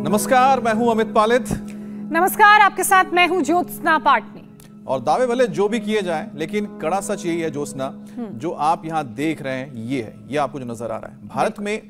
नमस्कार, मैं हूं अमित पालित। नमस्कार, आपके साथ मैं हूं ज्योत्सना पाटनी। और दावे भले जो भी किए जाएं, लेकिन कड़ा सच यही है ज्योत्सना, जो आप यहां देख रहे हैं ये आपको जो नजर आ रहा है। भारत में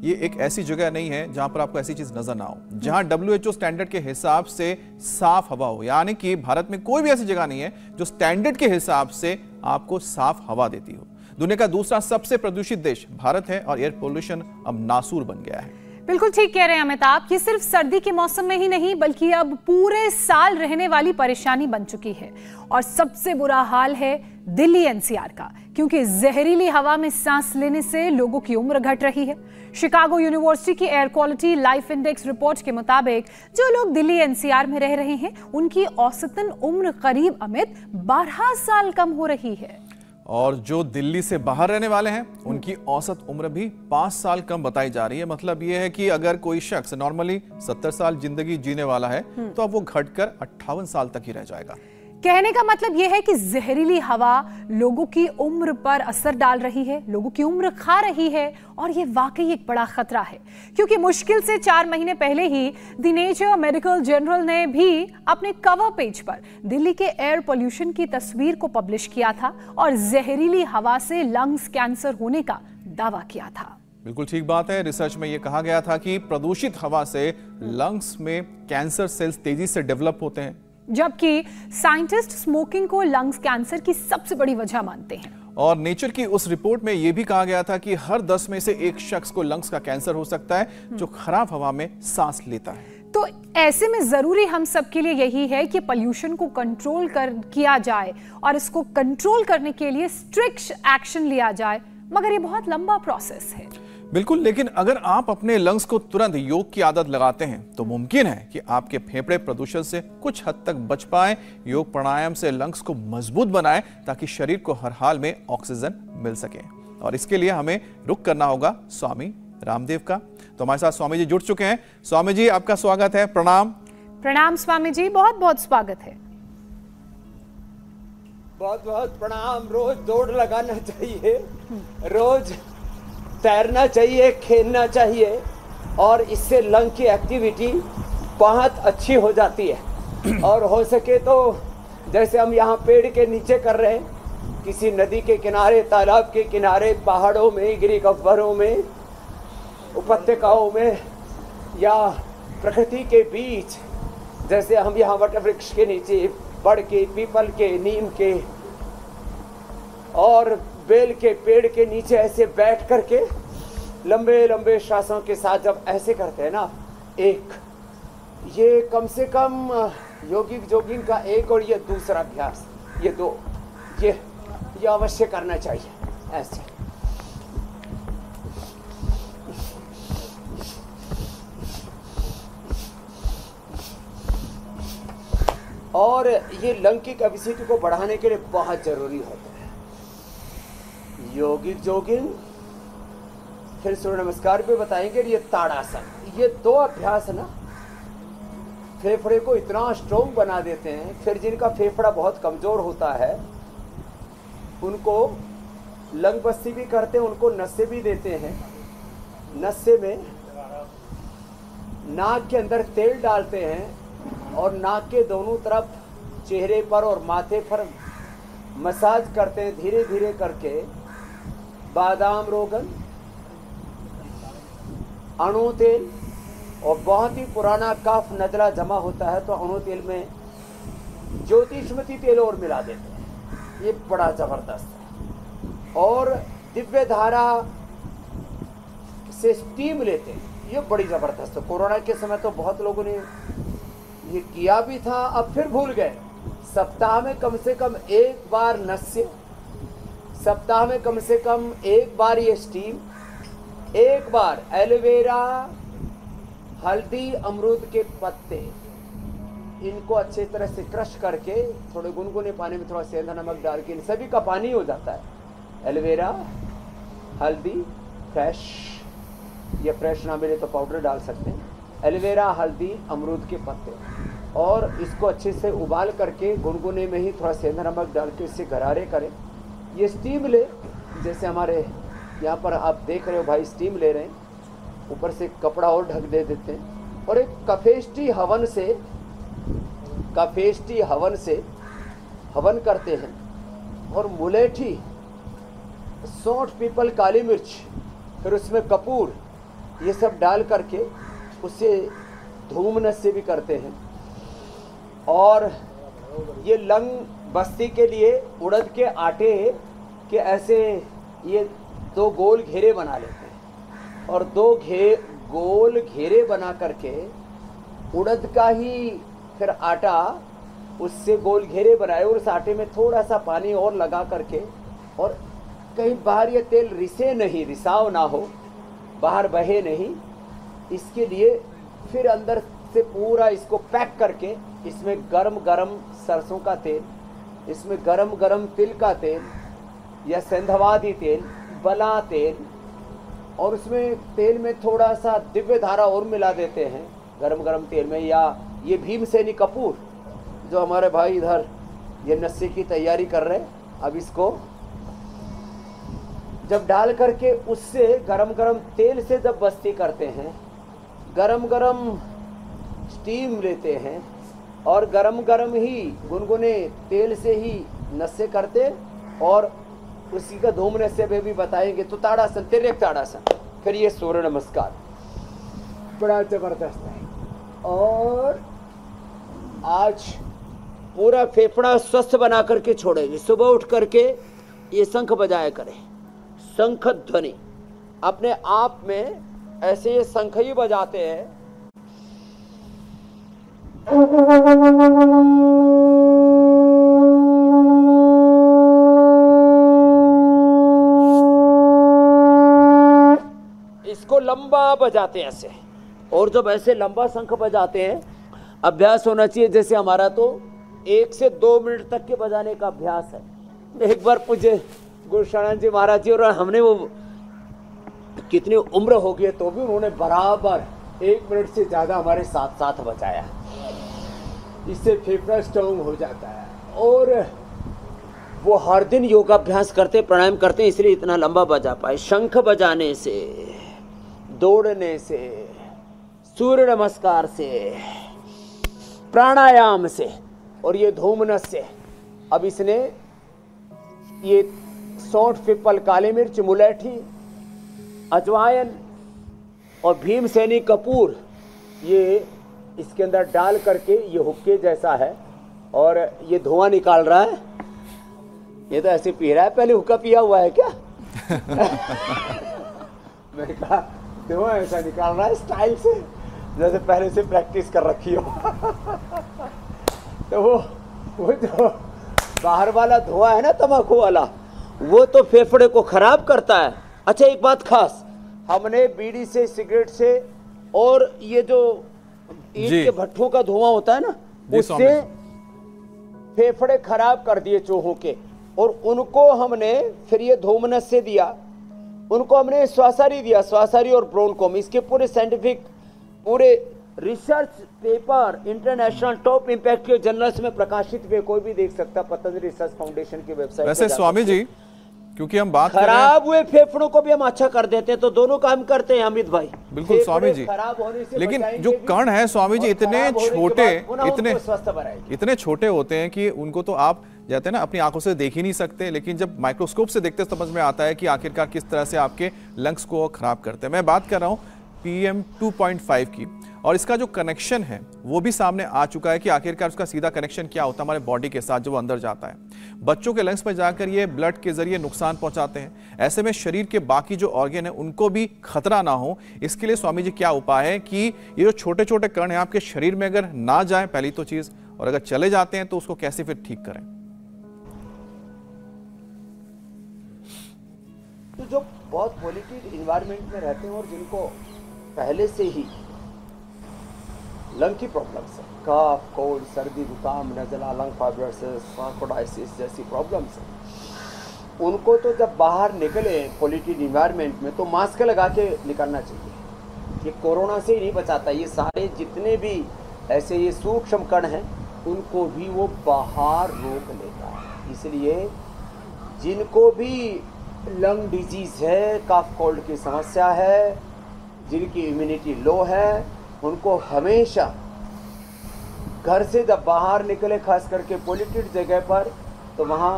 ये एक ऐसी जगह नहीं है जहां पर आपको ऐसी चीज नजर ना हो, जहां WHO स्टैंडर्ड के हिसाब से साफ हवा हो। यानी कि भारत में कोई भी ऐसी जगह नहीं है जो स्टैंडर्ड के हिसाब से आपको साफ हवा देती हो। दुनिया का दूसरा सबसे प्रदूषित देश भारत है और एयर पोल्यूशन अब नासूर बन गया है। बिल्कुल ठीक कह रहे हैं अमिताभ। ये सिर्फ सर्दी के मौसम में ही नहीं बल्कि अब पूरे साल रहने वाली परेशानी बन चुकी है। और सबसे बुरा हाल है दिल्ली NCR का, क्योंकि जहरीली हवा में सांस लेने से लोगों की उम्र घट रही है। शिकागो यूनिवर्सिटी की air quality life index report के मुताबिक जो लोग दिल्ली NCR में रह रहे हैं उनकी औसतन उम्र करीब अमित 12 साल कम हो रही है। और जो दिल्ली से बाहर रहने वाले हैं उनकी औसत उम्र भी 5 साल कम बताई जा रही है। मतलब यह है कि अगर कोई शख्स नॉर्मली 70 साल जिंदगी जीने वाला है तो अब वो घटकर 58 साल तक ही रह जाएगा। कहने का मतलब यह है कि जहरीली हवा लोगों की उम्र पर असर डाल रही है, लोगों की उम्र खा रही है। और यह वाकई एक बड़ा खतरा है, क्योंकि मुश्किल से 4 महीने पहले ही द नेचर मेडिकल जर्नल ने भी अपने कवर पेज पर दिल्ली के एयर पोल्यूशन की तस्वीर को पब्लिश किया था और जहरीली हवा से लंग्स कैंसर होने का दावा किया था। बिल्कुल ठीक बात है। रिसर्च में यह कहा गया था कि प्रदूषित हवा से लंग्स में कैंसर सेल्स तेजी से डेवलप होते हैं, जबकि साइंटिस्ट स्मोकिंग को लंग्स कैंसर की सबसे बड़ी वजह मानते हैं। और नेचर की उस रिपोर्ट में यह भी कहा गया था कि हर 10 में से एक शख्स को लंग्स का कैंसर हो सकता है जो खराब हवा में सांस लेता है। तो ऐसे में जरूरी हम सबके लिए यही है कि पोल्यूशन को कंट्रोल किया जाए और इसको कंट्रोल करने के लिए स्ट्रिक्ट एक्शन लिया जाए। मगर ये बहुत लंबा प्रोसेस है। बिल्कुल, लेकिन अगर आप अपने लंग्स को तुरंत योग की आदत लगाते हैं तो मुमकिन है कि आपके फेफड़े प्रदूषण से कुछ हद तक बच पाए। योग प्राणायाम से लंग्स को मजबूत बनाएं ताकि शरीर को हर हाल में ऑक्सीजन मिल सके। और इसके लिए हमें रुख करना होगा स्वामी रामदेव का। तो हमारे साथ स्वामी जी जुड़ चुके हैं। स्वामी जी, आपका स्वागत है। प्रणाम। प्रणाम स्वामी जी, बहुत बहुत स्वागत है। बहुत बहुत प्रणाम। रोज दौड़ लगाना चाहिए, रोज तैरना चाहिए, खेलना चाहिए और इससे लंग की एक्टिविटी बहुत अच्छी हो जाती है। और हो सके तो जैसे हम यहाँ पेड़ के नीचे कर रहे हैं, किसी नदी के किनारे, तालाब के किनारे, पहाड़ों में, गिरी गह्वरों में, उपत्यकाओं में या प्रकृति के बीच, जैसे हम यहाँ वट वृक्ष के नीचे, बड़ के, पीपल के, नीम के और बेल के पेड़ के नीचे ऐसे बैठ करके लंबे लंबे श्वासों के साथ जब ऐसे करते हैं ना, ये कम से कम योगिक जोगिंग का एक और ये दूसरा अभ्यास, ये दो, ये अवश्य करना चाहिए ऐसे। और ये लंग की कैपेसिटी को बढ़ाने के लिए बहुत जरूरी होता है योगिक जोगिंग। फिर सूर्य नमस्कार भी बताएंगे। ये ताड़ासन, ये 2 अभ्यास है ना, फेफड़े को इतना स्ट्रोंग बना देते हैं। फिर जिनका फेफड़ा बहुत कमजोर होता है उनको लंग बस्ती भी करते हैं, उनको नस्से भी देते हैं। नस्से में नाक के अंदर तेल डालते हैं और नाक के दोनों तरफ चेहरे पर और माथे पर मसाज करते हैं धीरे धीरे करके। बादाम रोगन, अणु तेल और बहुत ही पुराना कफ नजला जमा होता है तो अणु तेल में ज्योतिष्मती तेल और मिला देते हैं। ये बड़ा जबरदस्त है। और दिव्य धारा से स्टीम लेते हैं, ये बड़ी जबरदस्त है। कोरोना के समय तो बहुत लोगों ने ये किया भी था, अब फिर भूल गए। सप्ताह में कम से कम 1 बार नस्य, सप्ताह में कम से कम 1 बार ये स्टीम, 1 बार एलोवेरा, हल्दी, अमरूद के पत्ते, इनको अच्छे तरह से क्रश करके थोड़े गुनगुने पानी में थोड़ा सेंधा नमक डाल के इन सभी का पानी हो जाता है। एलोवेरा, हल्दी, फ्रेश, या फ्रेश ना मिले तो पाउडर डाल सकते हैं। एलोवेरा, हल्दी, अमरूद के पत्ते, और इसको अच्छे से उबाल करके गुनगुने में ही थोड़ा सेंधा नमक डाल के इससे गरारे करें। ये स्टीम ले, जैसे हमारे यहाँ पर आप देख रहे हो भाई स्टीम ले रहे हैं, ऊपर से कपड़ा और ढक दे देते हैं और एक कफेष्टी हवन से हवन करते हैं, और मुलेठी, सौंठ, पीपल, काली मिर्च, फिर उसमें कपूर, ये सब डाल करके उसे धूम नस्य भी करते हैं। और ये लंग बस्ती के लिए उड़द के आटे के ऐसे ये 2 गोल घेरे बना लेते हैं, और 2 गोल घेरे बना करके उड़द का ही फिर आटा, उससे गोल घेरे बनाए, और उस आटे में थोड़ा सा पानी और लगा करके, और कहीं बाहर ये तेल रिसाव ना हो, बाहर बहे नहीं, इसके लिए फिर अंदर से पूरा इसको पैक करके इसमें गरम गरम सरसों का तेल, इसमें गरम गरम तिल का तेल या सेंधवादी तेल, बला तेल, और उसमें तेल में थोड़ा सा दिव्य धारा और मिला देते हैं गरम गरम तेल में। या ये भीमसेनी कपूर जो हमारे भाई इधर ये नस्से की तैयारी कर रहे हैं, अब इसको जब डाल करके उससे गरम गरम तेल से जब बस्ती करते हैं, गरम गरम स्टीम लेते हैं, और गरम गरम ही गुनगुने तेल से ही नस्से करते, और उसी का धूम नस्से पे भी बताएंगे। तो ताड़ासन, तिर्यक ताड़ासन, फिर ये सूर्य नमस्कार, बड़ा जबरदस्त है। और आज पूरा फेफड़ा स्वस्थ बना करके छोड़ेंगे। सुबह उठ करके ये शंख बजाया करें, शंख ध्वनि अपने आप में ऐसे ये शंख ही बजाते हैं। इसको लंबा बजाते हैं ऐसे, और जब ऐसे लंबा शंख बजाते हैं, अभ्यास होना चाहिए। जैसे हमारा तो 1 से 2 मिनट तक के बजाने का अभ्यास है। एक बार पूज्य गुरु शरण जी महाराज जी, और हमने वो कितनी उम्र हो गई तो भी उन्होंने बराबर 1 मिनट से ज़्यादा हमारे साथ साथ बजाया। इससे फेफड़ा स्ट्रांग हो जाता है, और वो हर दिन योगाभ्यास करते, प्राणायाम करते, इसलिए इतना लंबा बजा पाए। शंख बजाने से, दौड़ने से, सूर्य नमस्कार से, प्राणायाम से, और ये धूमनस से। अब इसने ये सौंठ, पीपल, काली मिर्च, मुलेठी, अजवाइन और भीमसेनी कपूर, ये इसके अंदर डाल करके, ये हुक्के जैसा है, और ये धुआं निकाल रहा है। ये तो ऐसे पी रहा है, पहले हुक्का पिया हुआ है क्या? मैंने कहा धुआं ऐसा निकाल रहा है स्टाइल से, जैसे पहले से प्रैक्टिस कर रखी हो। तो वो जो बाहर वाला धुआं है ना, तंबाकू वाला, वो तो फेफड़े को खराब करता है। अच्छा, एक बात खास, हमने बीड़ी से, सिगरेट से, और ये जो ईंट के भट्ठों का धुआं होता है ना, उससे फेफड़े खराब कर दिए चूहों के, और उनको हमने फिर ये धूमनस से दिया, उनको हमने श्वासारी दिया, श्वासारी और ब्रोनकोम। इसके पूरे साइंटिफिक, पूरे research paper international top impact के जर्नल्स में प्रकाशित हुए, कोई भी देख सकता, पतंजलि रिसर्च फाउंडेशन की वेबसाइट। वैसे स्वामी जी, क्योंकि हम बात खराब हुए फेफड़ों को भी हम अच्छा कर देते हैं, तो दोनों काम करते हैं अमित भाई। बिल्कुल स्वामी जी, खराब होने से लेकिन जो कण है स्वामी जी इतने छोटे, इतने छोटे होते हैं कि उनको तो आप जाते हैं ना अपनी आंखों से देख ही नहीं सकते, लेकिन जब माइक्रोस्कोप से देखते समझ में आता है कि आखिरकार किस तरह से आपके लंग्स को खराब करते हैं। मैं बात कर रहा हूँ PM 2.5 की, और इसका जो कनेक्शन है वो भी सामने आ चुका है कि आखिरकार उसका सीधा कनेक्शन क्या होता है हमारे बॉडी के साथ, जो वो अंदर जाता है। बच्चों के लंग्स पर जाकर ये ब्लड के जरिए नुकसान पहुंचाते हैं। ऐसे में शरीर के बाकी जो ऑर्गन है उनको भी खतरा ना हो, इसके लिए स्वामी जी क्या उपाय है कि ये जो छोटे छोटे कण हैं आपके शरीर में अगर ना जाए पहली तो चीज, और अगर चले जाते हैं तो उसको कैसे फिर ठीक करें? तो जो बहुत पॉल्यूटेड इन्वायरमेंट में रहते हैं और जिनको पहले से ही लंग की प्रॉब्लम्स है, कफ, कोल्ड, सर्दी, जुकाम, नज़ला, लंग फाइब्रोसिस, सार्कोइडाइसिस जैसी प्रॉब्लम्स हैं, उनको तो जब बाहर निकले पॉल्यूटेड इन्वायरमेंट में तो मास्क लगा के निकलना चाहिए। ये कोरोना से ही नहीं बचाता, ये सारे जितने भी ऐसे ये सूक्ष्म कण हैं उनको भी वो बाहर रोक लेता है। इसलिए जिनको भी लंग डिजीज़ है, कफ कोल्ड की समस्या है, जिनकी इम्यूनिटी लो है, उनको हमेशा घर से जब बाहर निकले, खास करके पॉल्यूटेड जगह पर, तो वहाँ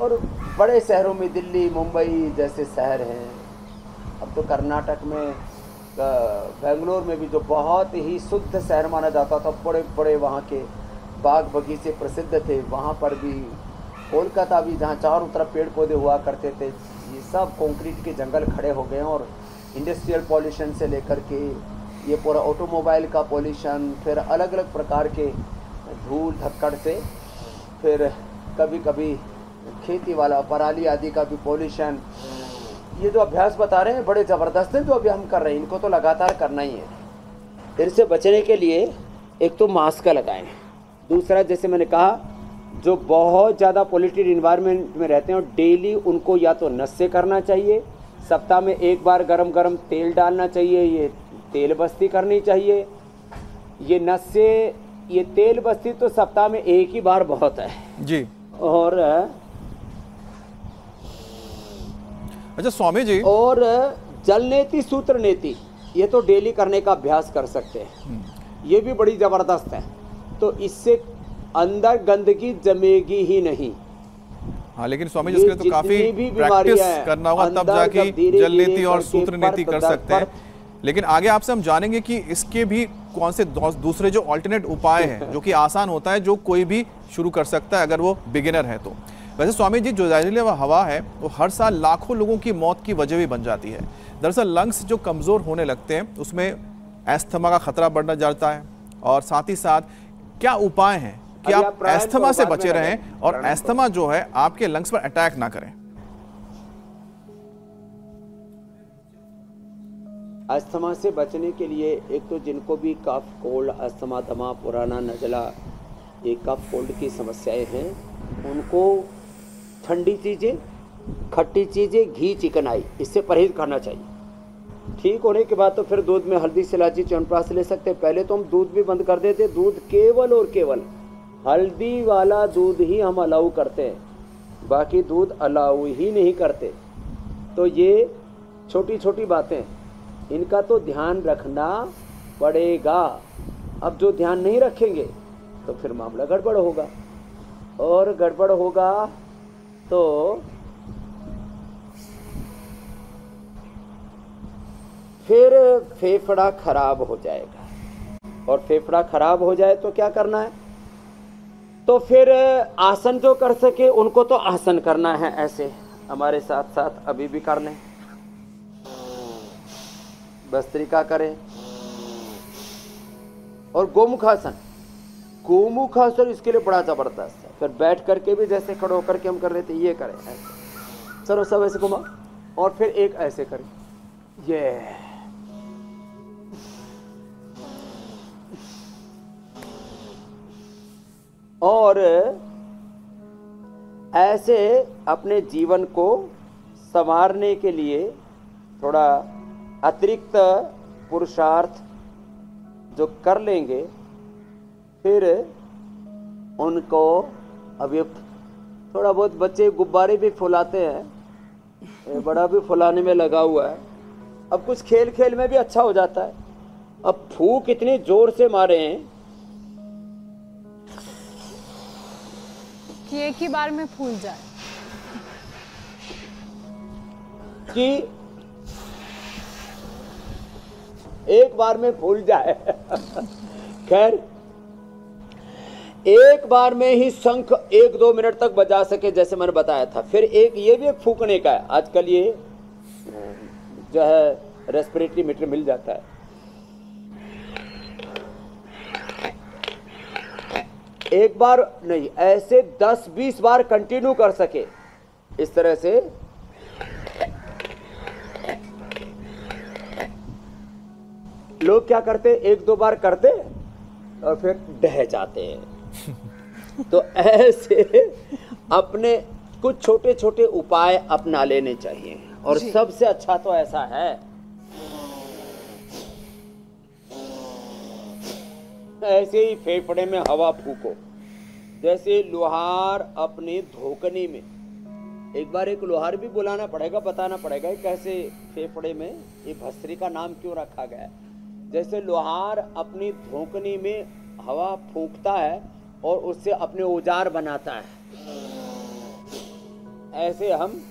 और बड़े शहरों में, दिल्ली मुंबई जैसे शहर हैं, अब तो कर्नाटक में बेंगलोर में भी जो बहुत ही शुद्ध शहर माना जाता था, बड़े बड़े वहाँ के बाग बगीचे प्रसिद्ध थे, वहाँ पर भी, कोलकाता भी जहाँ चारों तरफ पेड़ पौधे हुआ करते थे, ये सब कंक्रीट के जंगल खड़े हो गए हैं। और इंडस्ट्रियल पॉल्यूशन से लेकर के ये पूरा ऑटोमोबाइल का पॉल्यूशन, फिर अलग अलग प्रकार के धूल धक्कड़ से, फिर कभी कभी खेती वाला पराली आदि का भी पॉल्यूशन, ये जो अभ्यास बता रहे हैं बड़े ज़बरदस्त हैं जो अभी हम कर रहे हैं, इनको तो लगातार करना ही है। इनसे बचने के लिए एक तो मास्क लगाएं, दूसरा जैसे मैंने कहा जो बहुत ज़्यादा पॉल्यूटेड इन्वायरमेंट में रहते हैं और डेली उनको या तो नशे करना चाहिए, सप्ताह में एक बार गरम गरम तेल डालना चाहिए, ये तेल बस्ती करनी चाहिए। ये नशे, ये तेल बस्ती तो सप्ताह में एक ही बार बहुत है जी। और अच्छा स्वामी जी, और जल नीति सूत्र नीति ये तो डेली करने का अभ्यास कर सकते हैं, ये भी बड़ी ज़बरदस्त है। तो इससे अंदर गंदगी जमेगी ही नहीं। हाँ, लेकिन स्वामी जी इसके लिए तो काफी प्रैक्टिस करना होगा, तब जाके जल नीति और सूत्र नीति कर सकते हैं। लेकिन आगे आपसे हम जानेंगे कि इसके भी कौन से दूसरे जो अल्टरनेट उपाय हैं जो कि आसान होता है, जो कोई भी शुरू कर सकता है अगर वो बिगिनर है तो। वैसे स्वामी जी, जो जहरीली हवा है वो हर साल लाखों लोगों की मौत की वजह भी बन जाती है। दरअसल लंग्स जो कमज़ोर होने लगते हैं उसमें एस्थमा का खतरा बढ़ना जाता है, और साथ ही साथ क्या उपाय हैं कि आप एस्थमा से बचे रहें और एस्थमा जो है आपके लंग्स पर अटैक ना करें। अस्थमा से बचने के लिए एक तो जिनको भी कफ कोल्ड, अस्थमा, दमा, पुराना नज़ला, ये कफ कोल्ड की समस्याएं हैं, उनको ठंडी चीज़ें, खट्टी चीज़ें, घी, चिकनाई, इससे परहेज करना चाहिए। ठीक होने के बाद तो फिर दूध में हल्दी, इलायची, च्यवनप्राश ले सकते हैं। पहले तो हम दूध भी बंद कर देते, दूध केवल और केवल हल्दी वाला दूध ही हम अलाउ करते हैं, बाकी दूध अलाउ ही नहीं करते। तो ये छोटी छोटी बातें, इनका तो ध्यान रखना पड़ेगा। अब जो ध्यान नहीं रखेंगे तो फिर मामला गड़बड़ होगा, और गड़बड़ होगा तो फिर फेफड़ा खराब हो जाएगा, और फेफड़ा खराब हो जाए तो क्या करना है, तो फिर आसन जो कर सके उनको तो आसन करना है, ऐसे हमारे साथ साथ अभी भी कर लें, भस्त्रिका करें, और गोमुखासन, गोमुखासन इसके लिए बड़ा जबरदस्त है। फिर बैठ करके भी जैसे खड़े होकर के हम कर रहे थे ये करें, ऐसे चलो सब ऐसे घुमा, और फिर एक ऐसे करें, ये और ऐसे अपने जीवन को संवारने के लिए थोड़ा अतिरिक्त पुरुषार्थ जो कर लेंगे, फिर उनको अभियुक्त थोड़ा बहुत, बच्चे गुब्बारे भी फुलाते हैं, बड़ा भी फुलाने में लगा हुआ है, अब कुछ खेल खेल में भी अच्छा हो जाता है। अब फूंक इतनी जोर से मारे हैं कि एक ही बार में फूल जाए, कि एक बार में फूल जाए। खैर, एक बार में ही शंख 1-2 मिनट तक बजा सके, जैसे मैंने बताया था। फिर एक ये भी एक फूकने का है, आजकल ये जो है रेस्पिरेटरी मीटर मिल जाता है, एक बार नहीं, ऐसे 10-20 बार कंटिन्यू कर सके, इस तरह से लोग क्या करते, 1-2 बार करते और फिर डह जाते हैं। तो ऐसे अपने कुछ छोटे छोटे उपाय अपना लेने चाहिए, और सबसे अच्छा तो ऐसा है, ऐसे ही फेफड़े में हवा फूको, जैसे लोहार अपने धोकने में, एक बार एक लोहार भी बुलाना पड़ेगा, बताना पड़ेगा कैसे फेफड़े में ये भस्त्री का नाम क्यों रखा गया है। जैसे लोहार अपनी धोकनी में हवा फूंकता है और उससे अपने औजार बनाता है, ऐसे हम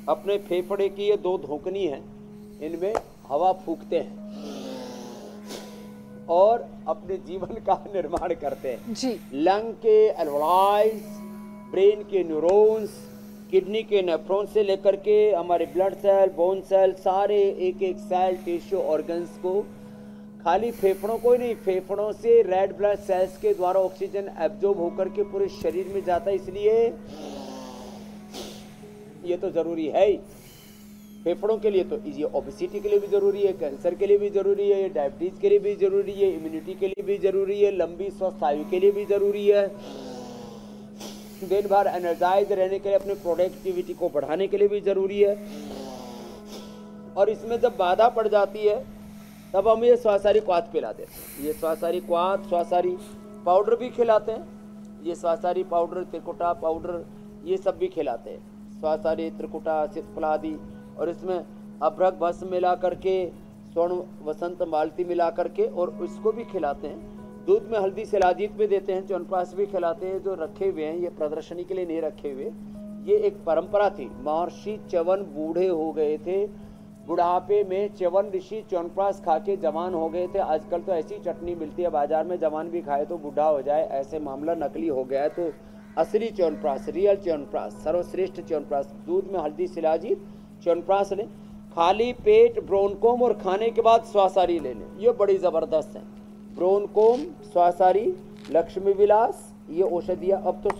अपने फेफड़े की ये दो धोकनी हैं, इनमें हवा फूंकते हैं और अपने जीवन का निर्माण करते हैं जी। लंग के एल्वोलाइज, ब्रेन के न्यूरॉन्स, किडनी के नेफ्रॉन से लेकर के हमारे ब्लड सेल, बोन सेल, सारे एक एक सेल, टिश्यू, ऑर्गन्स को, खाली फेफड़ों को ही नहीं, फेफड़ों से रेड ब्लड सेल्स के द्वारा ऑक्सीजन एब्जॉर्ब होकर के पूरे शरीर में जाता है। इसलिए ये तो जरूरी है ही फेफड़ों के लिए, तो ये ओबेसिटी के लिए भी जरूरी है, कैंसर के लिए भी जरूरी है, डायबिटीज के लिए भी जरूरी है, इम्यूनिटी के लिए भी जरूरी है, लंबी स्वस्थ आयु के लिए भी जरूरी है, दिन भर एनर्जाइज रहने के लिए, अपने प्रोडक्टिविटी को बढ़ाने के लिए भी जरूरी है। और इसमें जब बाधा पड़ जाती है तब हम ये स्वासारी क्वाथ पिला देते हैं। ये स्वासारी क्वाथ, स्वासारी पाउडर भी खिलाते हैं, ये स्वासारी पाउडर, त्रिकुटा पाउडर, ये सब भी खिलाते हैं, स्वासारी, त्रिकुटा, सितफलादि। और इसमें अभ्रक भस्म मिला करके, स्वर्ण वसंत मालती मिला करके, और उसको भी खिलाते हैं। दूध में हल्दी शिलाजीत भी देते हैं, च्यवनप्राश भी खिलाते हैं। जो रखे हुए हैं ये प्रदर्शनी के लिए नहीं रखे हुए, ये एक परंपरा थी। महर्षि च्यवन बूढ़े हो गए थे, बुढ़ापे में च्यवन ऋषि च्यवनप्राश खा के जवान हो गए थे। आजकल तो ऐसी चटनी मिलती है बाजार में, जवान भी खाए तो बूढ़ा हो जाए, ऐसे मामला नकली हो गया है। तो असली च्यवनप्राश, रियल च्यवनप्राश, सर्वश्रेष्ठ च्यवनप्राश, दूध में हल्दी शिलाजीत च्यवनप्राश लें, खाली पेट ब्रोनकोम और खाने के बाद स्वासारी ले लें, ये बड़ी ज़बरदस्त है। ब्रोनकोम, स्वासारी, लक्ष्मी विलास, ये औषधियाँ। अब तो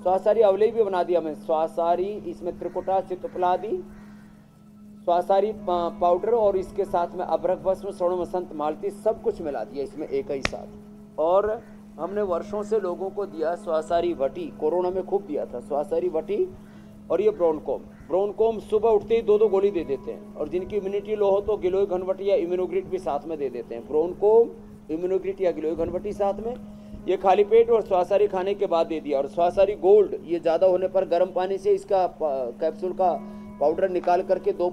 स्वासारी अवलेही भी बना दिया मैं, स्वासारी, इसमें त्रिकुटा, चित्तफलादि, स्वासारी पाउडर और इसके साथ में अभ्रक भस्म, स्वर्ण वसंत मालती, सब कुछ मिला दिया इसमें एक ही साथ। और हमने वर्षों से लोगों को दिया स्वासारी वटी, कोरोना में खूब दिया था स्वासारी वटी। और ये ब्रोनकोम, ब्रोनकोम सुबह उठते ही 2-2 गोली दे देते हैं, और जिनकी इम्यूनिटी लो हो तो गिलोय घनवटी या इम्यूनोग्रिट भी साथ में दे देते हैं। ब्रोनकोम, इम्यूनोग्रिट या गिलोय घनवटी साथ में, ये खाली पेट और स्वासारी खाने के बाद दे दिया। और स्वासारी गोल्ड, ये ज़्यादा होने पर गर्म पानी से इसका कैप्सूल का पाउडर निकाल करके 2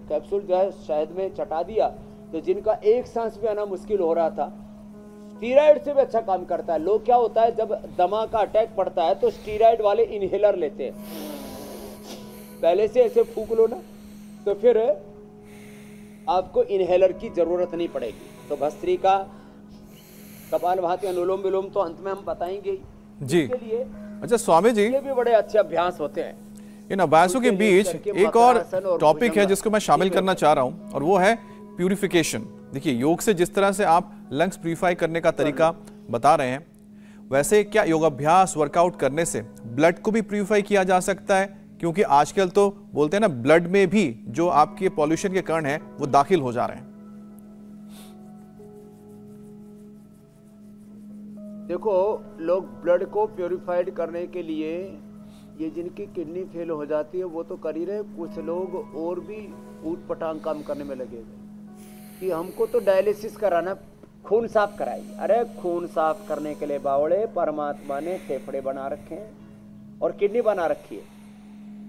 कैप्सूल जो है शहद में चटा दिया, तो जिनका एक सांस भी आना मुश्किल हो रहा था, स्टीरॉयड से भी अच्छा काम करता है। लोग क्या होता है, जब दमा का अटैक पड़ता है तो स्टीरॉयड वाले इनहेलर लेते हैं, पहले से ऐसे फूंक लो ना, तो फिर आपको इनहेलर की जरूरत नहीं पड़ेगी। तो भस्त्रिका, कपालभाति, अनुलोम विलोम तो अंत में हम बताएंगे जी। इसके लिए अच्छा स्वामी जी, ये भी बड़े अच्छे अभ्यास होते हैं। इन अभ्यासों के बीच एक और टॉपिक है जिसको मैं शामिल करना चाह रहा हूं, और वो है प्यूरिफिकेशन। देखिए, योग से जिस तरह से आप लंग्स प्यूरिफाई करने का तरीका बता रहे हैं, वैसे क्या योगाभ्यास, वर्कआउट करने से ब्लड को भी प्यूरिफाई किया जा सकता है? क्योंकि आजकल तो बोलते हैं ना, ब्लड में भी जो आपके पॉल्यूशन के कण हैं वो दाखिल हो जा रहे हैं। देखो, लोग ब्लड को प्योरीफाइड करने के लिए, ये जिनकी किडनी फेल हो जाती है वो तो कर ही रहे, कुछ लोग और भी ऊट पटांग काम करने में लगे हुए कि हमको तो डायलिसिस कराना, खून साफ कराइए। अरे खून साफ करने के लिए बावड़े परमात्मा ने फेफड़े बना रखे हैं और किडनी बना रखी है,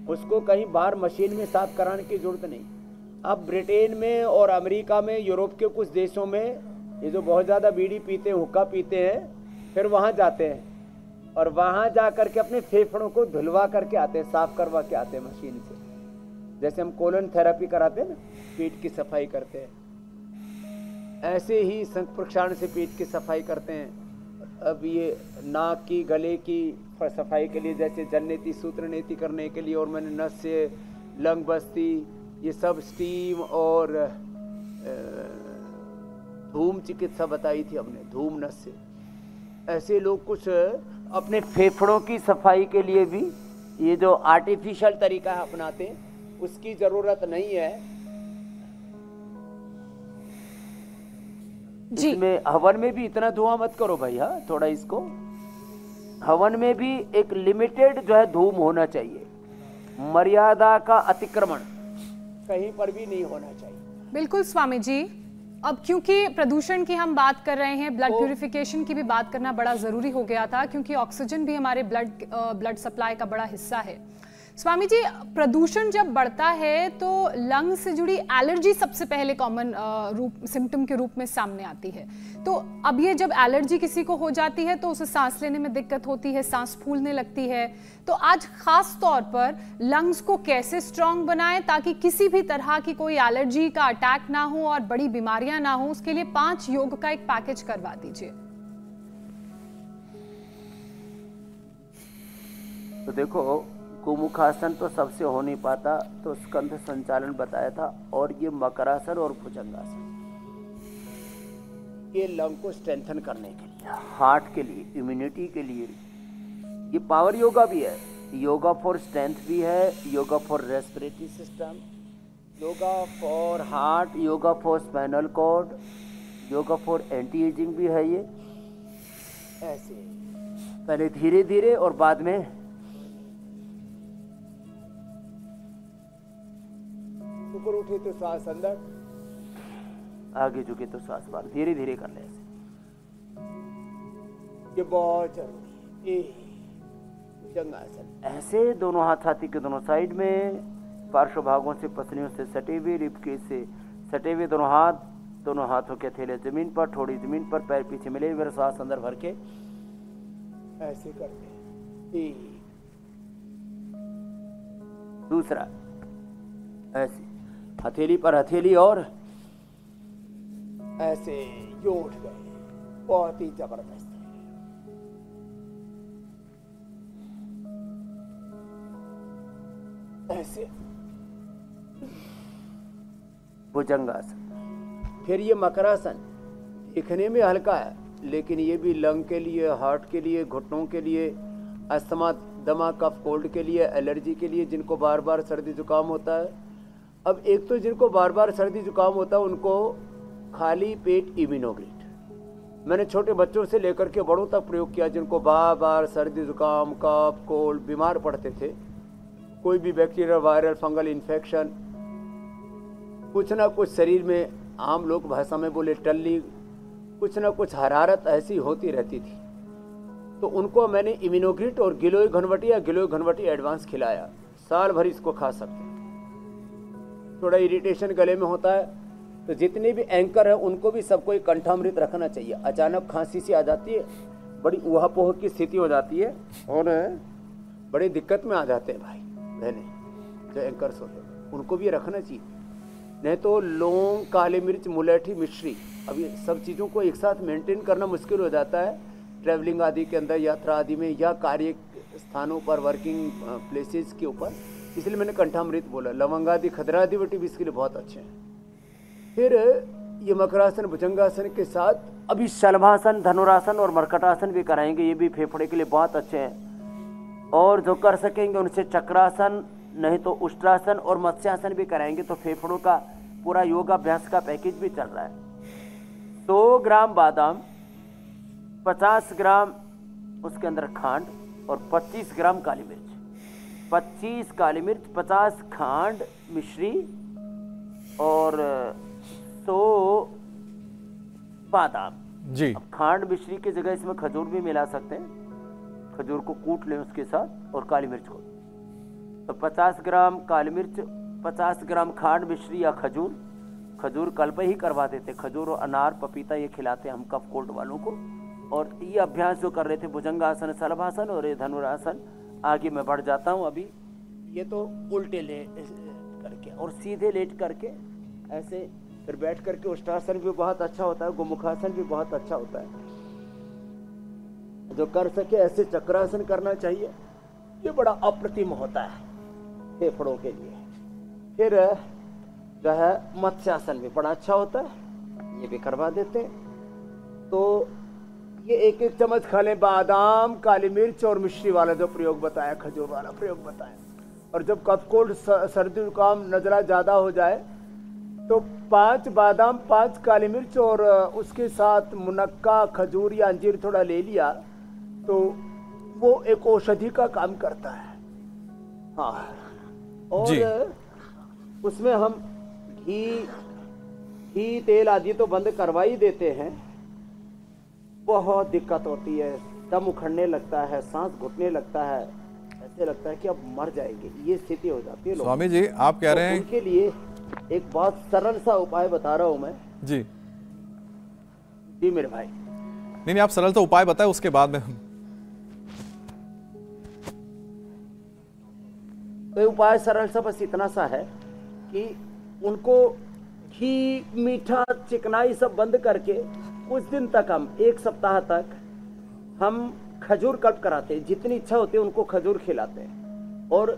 उसको कहीं बाहर मशीन में साफ कराने की जरूरत नहीं। अब ब्रिटेन में और अमेरिका में, यूरोप के कुछ देशों में, ये जो बहुत ज़्यादा बीड़ी पीते हैं, हुक्का पीते हैं, फिर वहाँ जाते हैं और वहाँ जा करके अपने फेफड़ों को धुलवा करके आते हैं, साफ करवा के आते हैं मशीन से। जैसे हम कोलन थेरेपी कराते हैं ना, पेट की सफाई करते हैं, ऐसे ही शंख प्रक्षालन से पेट की सफाई करते हैं। अब ये नाक की, गले की सफाई के लिए, जैसे जलनेति, सूत्र नेति करने के लिए, और मैंने नस से लंग बस्ती, ये सब स्टीम और धूम चिकित्सा बताई थी हमने, धूम नस से। ऐसे लोग कुछ अपने फेफड़ों की सफाई के लिए भी ये जो आर्टिफिशियल तरीका अपनाते हैं, उसकी जरूरत नहीं है। इसमें हवन में भी इतना धुआं मत करो भाई, हाँ, थोड़ा इसको, हवन में भी एक लिमिटेड जो है धूम होना चाहिए, मर्यादा का अतिक्रमण कहीं पर भी नहीं होना चाहिए। बिल्कुल स्वामी जी। अब क्योंकि प्रदूषण की हम बात कर रहे हैं, ब्लड प्यूरिफिकेशन की भी बात करना बड़ा ज़रूरी हो गया था, क्योंकि ऑक्सीजन भी हमारे ब्लड सप्लाई का बड़ा हिस्सा है। स्वामी जी, प्रदूषण जब बढ़ता है तो लंग से जुड़ी एलर्जी सबसे पहले कॉमन सिम्टम के रूप में सामने आती है। तो अब ये जब एलर्जी किसी को हो जाती है तो उसे सांस लेने में दिक्कत होती है, सांस फूलने लगती है। तो आज खास तौर पर लंग्स को कैसे स्ट्रांग बनाएं ताकि किसी भी तरह की कोई एलर्जी का अटैक ना हो और बड़ी बीमारियां ना हो, उसके लिए 5 योग का एक पैकेज करवा दीजिए। तो देखो, गोमुखासन तो सबसे हो नहीं पाता, तो स्कंध संचालन बताया था, और ये मकरासन और भुजंगासन, ये लंग को स्ट्रेंथन करने के लिए, हार्ट के लिए, इम्यूनिटी के लिए। ये पावर योगा भी है, योगा फॉर स्ट्रेंथ भी है, yoga for respiratory system, yoga for heart, yoga for spinal cord, yoga for anti ageing भी है। ये ऐसे पहले धीरे धीरे और बाद में ऊपर उठे तो सांस अंदर, आगे झुके तो सांस बाहर, धीरे धीरे कर ले ऐसे। ये बहुत जरूरी है। भुजंगासन ऐसे दोनों हाथ छाती के दोनों साइड में, पार्श्व भागों से पसलियों से सटे हुए, रिबकेज से सटे हुए दोनों हाथ, दोनों हाथों के हथेली जमीन पर, थोड़ी जमीन पर, पैर पीछे मिले हुए, सांस अंदर भर के ऐसे करते हैं। दूसरा ऐसे हथेली पर हथेली, और ऐसे ये उठ गए, बहुत ही जबरदस्त है। ऐसे भुजंगासन। फिर ये मकरासन दिखने में हल्का है, लेकिन ये भी लंग के लिए, हार्ट के लिए, घुटनों के लिए, अस्थमा, दमा, कफ, कोल्ड के लिए, एलर्जी के लिए, जिनको बार बार सर्दी जुकाम होता है। अब एक तो जिनको बार बार सर्दी जुकाम होता है उनको खाली पेट इम्यूनोग्लिट मैंने छोटे बच्चों से लेकर के बड़ों तक प्रयोग किया, जिनको बार बार सर्दी जुकाम, कफ, कोल्ड, बीमार पड़ते थे, कोई भी बैक्टीरियल, वायरल, फंगल इन्फेक्शन, कुछ ना कुछ शरीर में, आम लोग भाषा में बोले टल्ली, कुछ ना कुछ हरारत ऐसी होती रहती थी। तो उनको मैंने इम्यूनोग्लिट और गिलोय घनवटी या गिलोय घनवटी एडवांस खिलाया। साल भर इसको खा सकते हैं। थोड़ा इरिटेशन गले में होता है तो जितने भी एंकर हैं उनको भी सबको एक कंठामृत रखना चाहिए। अचानक खांसी सी आ जाती है, बड़ी ऊहापोह की स्थिति हो जाती है और बड़ी दिक्कत में आ जाते हैं भाई बहने जो एंकर्स होते हैं, उनको भी रखना चाहिए। नहीं तो लौंग, काली मिर्च, मुलेठी, मिश्री, अब ये सब चीज़ों को एक साथ मेंटेन करना मुश्किल हो जाता है ट्रैवलिंग आदि के अंदर, यात्रा आदि में, या कार्य स्थानों पर, वर्किंग प्लेसेस के ऊपर। इसलिए मैंने कंठामृत बोला। लवंग आदि, खदरा आदि वटी भी इसके लिए बहुत अच्छे हैं। फिर ये मकरासन, भुजंगासन के साथ अभी शलभासन, धनुरासन और मरकटासन भी कराएंगे, ये भी फेफड़े के लिए बहुत अच्छे हैं। और जो कर सकेंगे उनसे चक्रासन, नहीं तो उष्ट्रासन और मत्स्यासन भी कराएंगे। तो फेफड़ों का पूरा योगाभ्यास का पैकेज भी चल रहा है। 100 ग्राम बादाम, 50 ग्राम उसके अंदर खांड और 25 ग्राम काली मिर्च, 25 काली मिर्च, 50 खांड मिश्री और 100 बादाम जी। अब खांड मिश्री की जगह इसमें खजूर भी मिला सकते हैं, खजूर को कूट लें उसके साथ, और काली मिर्च को। तो 50 ग्राम काली मिर्च, 50 ग्राम खांड मिश्री या खजूर। खजूर कल पे ही करवा देते, खजूर और अनार, पपीता ये खिलाते हम कफ कोल्ड वालों को। और ये अभ्यास जो कर रहे थे भुजंगासन, शलभासन और ये धनुरासन, आगे मैं बढ़ जाता हूँ। अभी ये तो उल्टे लेट करके और सीधे लेट करके ऐसे, फिर बैठ करके उष्ट्रासन भी बहुत अच्छा होता है, गोमुखासन भी बहुत अच्छा होता है। जो कर सके ऐसे चक्रासन करना चाहिए, ये बड़ा अप्रतिम होता है फेफड़ों के लिए। फिर जो है मत्स्यासन भी बड़ा अच्छा होता है, ये भी करवा देते हैं। तो ये 1-1 चम्मच खा लें बादाम, काली मिर्च और मिश्री वाला जो प्रयोग बताया, खजूर वाला प्रयोग बताया। और जब कफ कोल्ड, सर्दी जुकाम, नजला ज़्यादा हो जाए तो 5 बादाम, 5 काली मिर्च और उसके साथ मुनक्का, खजूर या अंजीर थोड़ा ले लिया तो वो एक औषधि का काम करता है। हाँ, और उसमें हम घी, तेल आदि तो बंद करवा ही देते हैं। बहुत दिक्कत होती है, दम उखड़ने लगता है, सांस घुटने लगता है, ऐसे लगता है कि अब मर जाएंगे, ये स्थिति हो जाती है। स्वामी जी आप कह रहे हैं उनके लिए एक बहुत सरल सा उपाय बता रहा हूं मैं। जी जी मेरे भाई। नहीं आप सरल तो उपाय बताए, उसके बाद में तो उपाय सरल सा बस इतना सा है कि उनको घी, मीठा, चिकनाई सब बंद करके कुछ दिन तक, हम 1 सप्ताह तक हम खजूर कल्प कराते हैं। जितनी इच्छा होती है उनको खजूर खिलाते हैं और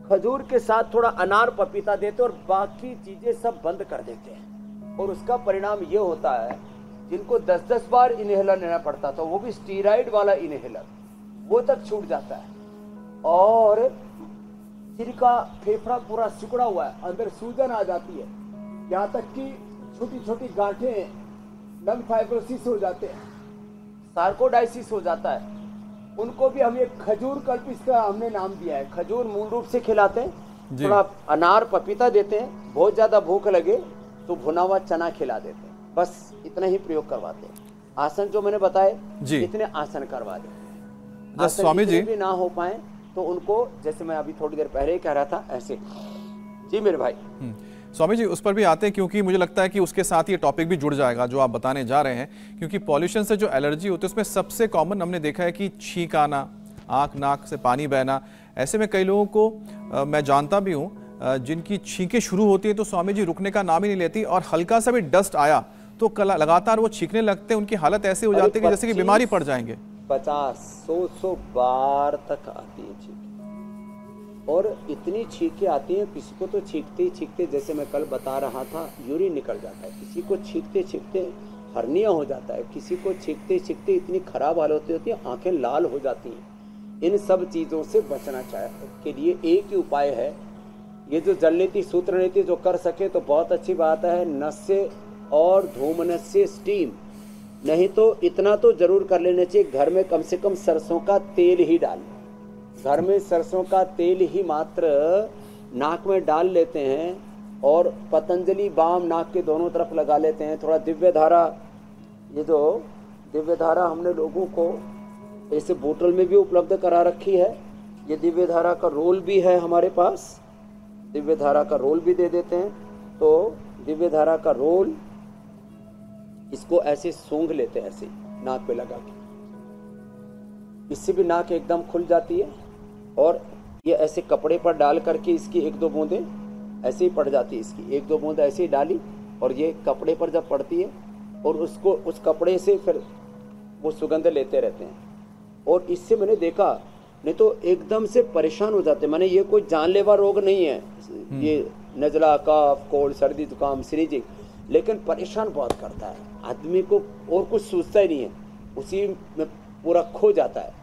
खजूर के साथ थोड़ा अनार पपीता देते हैं और बाकी चीजें सब बंद कर देते हैं। और उसका परिणाम ये होता है, जिनको 10-10 बार इनहेलर लेना पड़ता था, वो भी स्टीरॉइड वाला इनहेलर, वो तक छूट जाता है। और जिनका फेफड़ा पूरा सिकुड़ा हुआ है, अंदर सूजन आ जाती है, यहाँ तक कि छोटी छोटी गांठें, लंग फाइब्रोसिस हो जाते हैं, सार्कोडाइसिस हो जाता है, उनको भी हम एक खजूर कल्प, इसका हमने नाम दिया है। खजूर मूल रूप से खिलाते हैं, थोड़ा अनार पपीता देते हैं, बहुत ज्यादा भूख लगे तो भुना हुआ चना खिला देते हैं। बस इतना ही प्रयोग करवाते हैं। आसन जो मैंने बताए इतने आसन करवा दें। स्वामी जी भी ना हो पाए तो उनको, जैसे मैं अभी थोड़ी देर पहले ही कह रहा था, ऐसे। जी मेरे भाई। स्वामी जी उस पर भी आते हैं, क्योंकि मुझे लगता है कि उसके साथ ये टॉपिक भी जुड़ जाएगा जो आप बताने जा रहे हैं। क्योंकि पॉल्यूशन से जो एलर्जी होती है उसमें सबसे कॉमन हमने देखा है कि छींक आना, आँख नाक से पानी बहना। ऐसे में कई लोगों को मैं जानता भी हूँ जिनकी छींकें शुरू होती है तो स्वामी जी रुकने का नाम ही नहीं लेती, और हल्का सा भी डस्ट आया तो लगातार वो छींकने लगते हैं। उनकी हालत ऐसी हो जाती है कि जैसे कि बीमारी पड़ जाएंगे। 50-100 बार तक आती है छींकें, और इतनी छींकें आती हैं, किसी को तो छींकते ही छींकते, जैसे मैं कल बता रहा था, यूरिन निकल जाता है, किसी को छींकते छींकते हर्निया हो जाता है, किसी को छींकते छींकते इतनी खराब हालत होती है, आंखें लाल हो जाती हैं। इन सब चीज़ों से बचना के लिए एक ही उपाय है, ये जो जल नीति, सूत्र नीति जो कर सके तो बहुत अच्छी बात है, नस्य और धूमनस्य स्टीम। नहीं तो इतना तो जरूर कर लेना चाहिए, घर में कम से कम सरसों का तेल ही डालें। घर में सरसों का तेल ही मात्र नाक में डाल लेते हैं और पतंजलि बाम नाक के दोनों तरफ लगा लेते हैं। थोड़ा दिव्य धारा, ये जो दिव्य धारा हमने लोगों को ऐसे बोतल में भी उपलब्ध करा रखी है, ये दिव्य धारा का रोल भी है हमारे पास, दिव्य धारा का रोल भी दे देते हैं। तो दिव्य धारा का रोल, इसको ऐसे सूंघ लेते हैं, ऐसे नाक पे लगा के, इससे भी नाक एकदम खुल जाती है। और ये ऐसे कपड़े पर डाल करके इसकी 1-2 बूंदें ऐसे ही पड़ जाती है, इसकी 1-2 बूंद ऐसे ही डाली, और ये कपड़े पर जब पड़ती है और उसको उस कपड़े से फिर वो सुगंध लेते रहते हैं। और इससे मैंने देखा, नहीं तो एकदम से परेशान हो जाते हैं। मैंने ये कोई जानलेवा रोग नहीं है, ये नज़ला, कफ, कोल्ड, सर्दी, जुकाम, स्नीजिंग, लेकिन परेशान बहुत करता है आदमी को, और कुछ सोचता ही नहीं है, उसी में पूरा खो जाता है,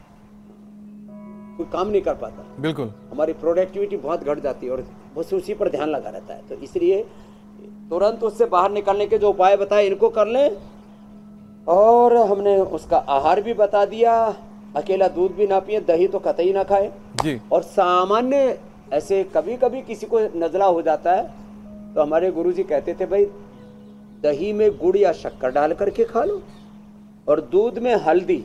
कोई काम नहीं कर पाता। बिल्कुल, हमारी प्रोडक्टिविटी बहुत घट जाती है और बस उसी पर ध्यान लगा रहता है। तो इसलिए तुरंत उससे बाहर निकलने के जो उपाय बताए इनको कर लें। और हमने उसका आहार भी बता दिया, अकेला दूध भी ना पिए, दही तो कतई ना खाए जी। और सामान्य ऐसे कभी कभी किसी को नज़ला हो जाता है तो हमारे गुरुजी कहते थे, भाई दही में गुड़ या शक्कर डाल करके खा लो, और दूध में हल्दी,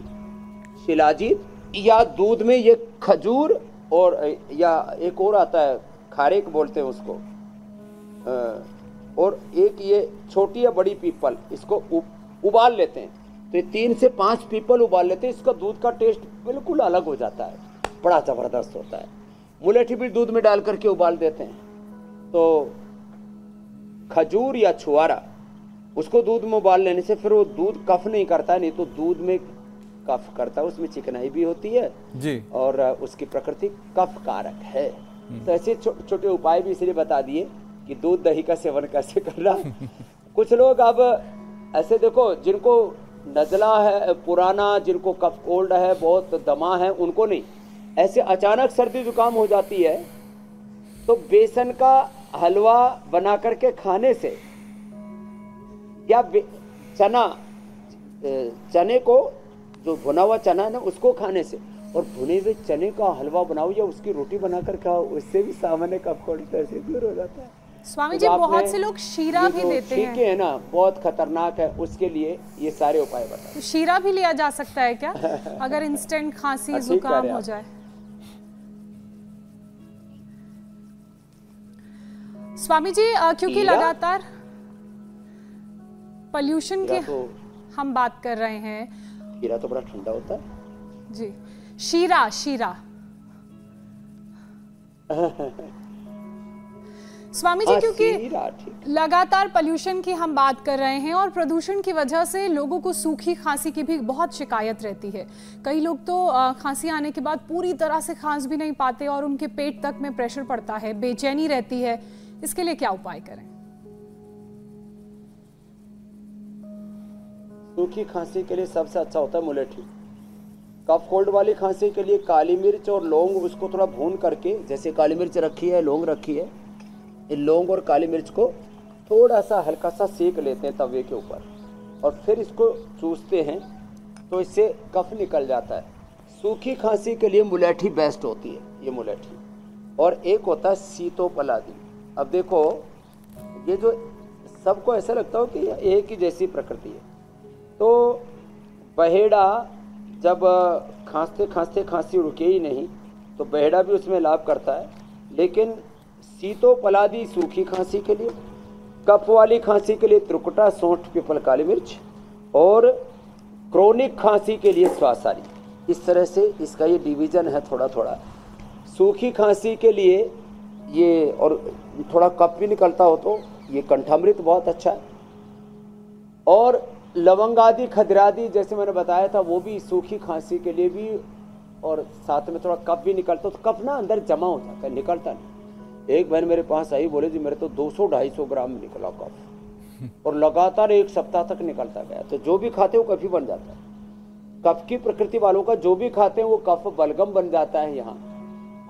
शिलाजीत, या दूध में ये खजूर, और या एक और आता है खारेक बोलते हैं उसको, और एक ये छोटी या बड़ी पीपल, इसको उबाल लेते हैं। तो ये 3 से 5 पीपल उबाल लेते हैं, इसका दूध का टेस्ट बिल्कुल अलग हो जाता है, बड़ा ज़बरदस्त होता है। मुलेठी भी दूध में डाल करके उबाल देते हैं। तो खजूर या छुआरा, उसको दूध में उबाल लेने से फिर वो दूध कफ नहीं करता है, नहीं तो दूध में कफ करता है, उसमें चिकनाई भी होती है जी, और उसकी प्रकृति कफ कारक है। तो ऐसे छोटे उपाय भी इसलिए बता दिए कि दूध दही का सेवन कैसे करना। कुछ लोग अब ऐसे देखो, जिनको नज़ला है पुराना, जिनको कफ कोल्ड है, बहुत दमा है, उनको नहीं, ऐसे अचानक सर्दी जुकाम हो जाती है तो बेसन का हलवा बना करके खाने से, या चने को, जो भुना हुआ चना है ना, उसको खाने से, और भुने हुए चने का हलवा बनाओ या उसकी रोटी बनाकर खाओ, उससे भी सामान्य कफ कोल्ड से दूर हो जाता है। स्वामी जी, बहुत से लोग शीरा भी देते हैं, ठीक है ना, बहुत खतरनाक है, उसके लिए ये सारे उपाय बताए। शीरा भी लिया जा सकता है क्या अगर इंस्टेंट खांसी जुकाम हो जाए? स्वामी जी क्योंकि लगातार पोल्यूशन की हम बात कर रहे हैं। हीरा तो बड़ा ठंडा होता है जी। शीरा शीरा स्वामी जी क्योंकि लगातार पोल्यूशन की हम बात कर रहे हैं और प्रदूषण की वजह से लोगों को सूखी खांसी की भी बहुत शिकायत रहती है। कई लोग तो खांसी आने के बाद पूरी तरह से खांस भी नहीं पाते और उनके पेट तक में प्रेशर पड़ता है, बेचैनी रहती है। इसके लिए क्या उपाय करें? सूखी खांसी के लिए सबसे अच्छा होता है मुलेठी। कफ कोल्ड वाली खांसी के लिए काली मिर्च और लौंग उसको थोड़ा भून करके, जैसे काली मिर्च रखी है, लौंग रखी है, इन लौंग और काली मिर्च को थोड़ा सा हल्का सा सेक लेते हैं तवे के ऊपर और फिर इसको चूसते हैं तो इससे कफ निकल जाता है। सूखी खांसी के लिए मुलेठी बेस्ट होती है, ये मुलेठी। और एक होता है सीतोपलादी। अब देखो ये जो सबको ऐसा लगता हो कि एक ही जैसी प्रकृति है, तो बहेड़ा जब खांसते खांसते खांसी रुके ही नहीं तो बहेड़ा भी उसमें लाभ करता है। लेकिन सीतोपलादी सूखी खांसी के लिए, कफ वाली खांसी के लिए त्रिकुटा, सौंठ, पीपल, काली मिर्च, और क्रोनिक खांसी के लिए स्वासारी। इस तरह से इसका ये डिवीज़न है थोड़ा थोड़ा। सूखी खांसी के लिए ये, और थोड़ा कफ भी निकलता हो तो ये कंठामृत बहुत अच्छा है। और लवंग आदि, खदरादि जैसे मैंने बताया था वो भी सूखी खांसी के लिए भी, और साथ में थोड़ा कफ भी निकलता हो तो कफ ना अंदर जमा हो जाता है, निकलता नहीं। एक बहन मेरे पास आई, बोले जी मेरे तो 200-250 ग्राम निकला कफ और लगातार 1 सप्ताह तक निकलता गया। तो जो भी खाते हैं वो कफ ही बन जाता है। कफ की प्रकृति वालों का जो भी खाते हैं वो कफ बलगम बन जाता है। यहाँ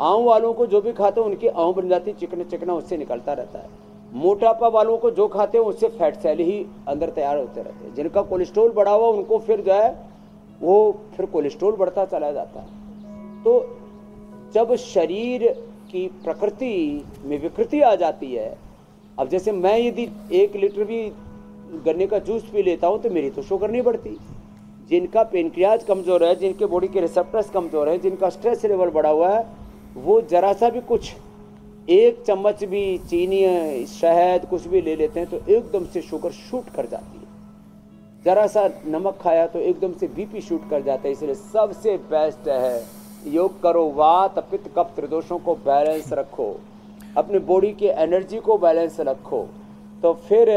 आंव वालों को जो भी खाते हैं उनकी आंव बन जाती है, चिकना चिकना उससे निकलता रहता है। मोटापा वालों को जो खाते हैं उससे फैट सेल ही अंदर तैयार होते रहते हैं। जिनका कोलेस्ट्रॉल बढ़ा हुआ उनको फिर जो है वो फिर कोलेस्ट्रॉल बढ़ता चला जाता है। तो जब शरीर की प्रकृति में विकृति आ जाती है, अब जैसे मैं यदि 1 लीटर भी गन्ने का जूस पी लेता हूँ तो मेरी तो शुगर नहीं बढ़ती। जिनका पेनक्रियाज कमज़ोर है, जिनके बॉडी के रिसेप्टर्स कमज़ोर है, जिनका स्ट्रेस लेवल बढ़ा हुआ है, वो जरा सा भी कुछ 1 चम्मच भी चीनी, शहद कुछ भी ले लेते हैं तो एकदम से शुगर शूट कर जाती है। जरा सा नमक खाया तो एकदम से बीपी शूट कर जाता है। इसलिए सबसे बेस्ट है योग करो, वात पित्त कफ त्रिदोषों को बैलेंस रखो, अपने बॉडी के एनर्जी को बैलेंस रखो, तो फिर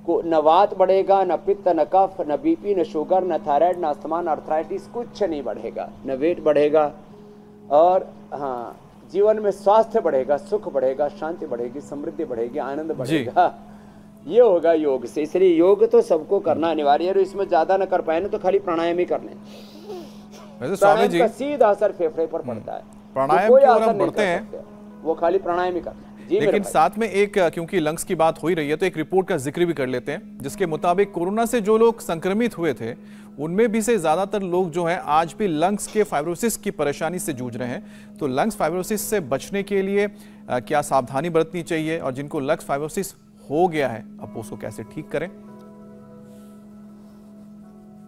न वात बढ़ेगा, न पित्त, न कफ, न बीपी, न शुगर, न थायराइड, न अस्थमा, न अर्थराइटिस, कुछ नहीं बढ़ेगा, न वेट बढ़ेगा। और हाँ, जीवन में स्वास्थ्य बढ़ेगा, सुख बढ़ेगा, शांति बढ़ेगी, समृद्धि बढ़ेगी, आनंद बढ़ेगा। ये होगा योग से। इसलिए योग तो सबको करना अनिवार्य है। इसमें ज्यादा न कर पाए ना तो खाली प्राणायाम ही करने। स्वामी जी का सीधा असर फेफड़े पर पड़ता है। प्राणायाम की ओर हम बढ़ते हैं, वो खाली प्राणायाम ही करना है। लेकिन साथ में एक, क्योंकि लंग्स की बात हो ही रही है तो एक रिपोर्ट का जिक्र भी कर लेते हैं, जिसके मुताबिक कोरोना से जो लोग संक्रमित हुए थे उनमें भी से ज्यादातर लोग जो हैं आज भी लंग्स के फाइब्रोसिस की परेशानी से जूझ रहे हैं। तो लंग्स फाइब्रोसिस से बचने के लिए क्या सावधानी बरतनी चाहिए, और जिनको लंग्स फाइब्रोसिस हो गया है अब उसको कैसे ठीक करें?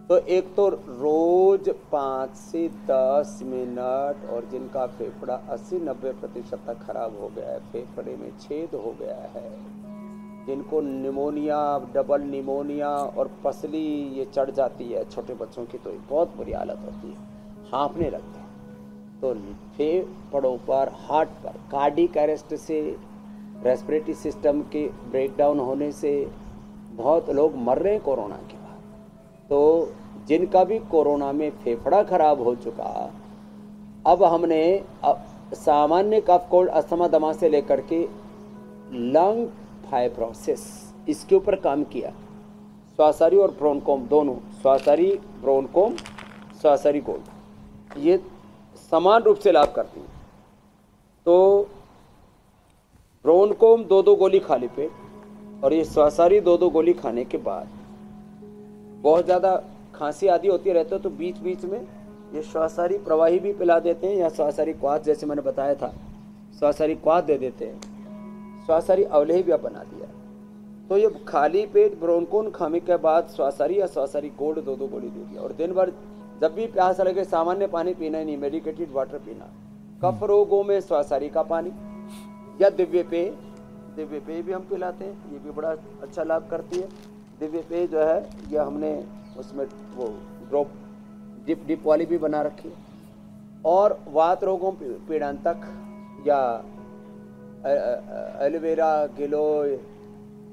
तो एक तो रोज 5 से 10 मिनट, और जिनका फेफड़ा 80-90% तक खराब हो गया है, फेफड़े में छेद हो गया है, जिनको निमोनिया, डबल निमोनिया और पसली ये चढ़ जाती है छोटे बच्चों की, तो बहुत बुरी हालत होती है, हाँफने लगते हैं। तो फेफड़ों पर, हार्ट पर कार्डियक अरेस्ट से, रेस्पिरेटरी सिस्टम के ब्रेकडाउन होने से बहुत लोग मर रहे हैं कोरोना के बाद। तो जिनका भी कोरोना में फेफड़ा खराब हो चुका, अब हमने सामान्य कफ कोल्ड अस्थमा दमा से लेकर के लंग फाइब्रोसिस इसके ऊपर काम किया। श्वासारी और ब्रोनकोम दोनों, श्वासारी ब्रोनकोम, श्वासारी गोल्ड, ये समान रूप से लाभ करती हैं। तो ब्रोनकोम 2-2 गोली खाली पेट, और ये श्वासारी 2-2 गोली खाने के बाद बहुत ज़्यादा खांसी आदि होती रहती है तो बीच बीच में ये श्वासारी प्रवाही भी पिला देते हैं, या श्वासारी क्वाथ जैसे मैंने बताया था, श्वासारी क्वाथ दे देते हैं, श्वासारी अवलेह भी बना दिया। तो ये खाली पेट ब्रोनकोन खाने के बाद श्वासारी या श्वासारी गोल्ड 2-2 गोली दे दिया। और दिन भर जब भी प्यास लगे सामान्य पानी पीना ही नहीं, मेडिकेटेड वाटर पीना। कफ रोगों में श्वासारी का पानी या दिव्य पे दिव्य पेय भी हम पिलाते हैं, ये भी बड़ा अच्छा लाभ करती है। दिव्य पेय जो है ये हमने उसमें वो ड्रॉप डिप वाली भी बना रखी है। और वात रोगों पीड़ांतक या एलोवेरा, गिलोय,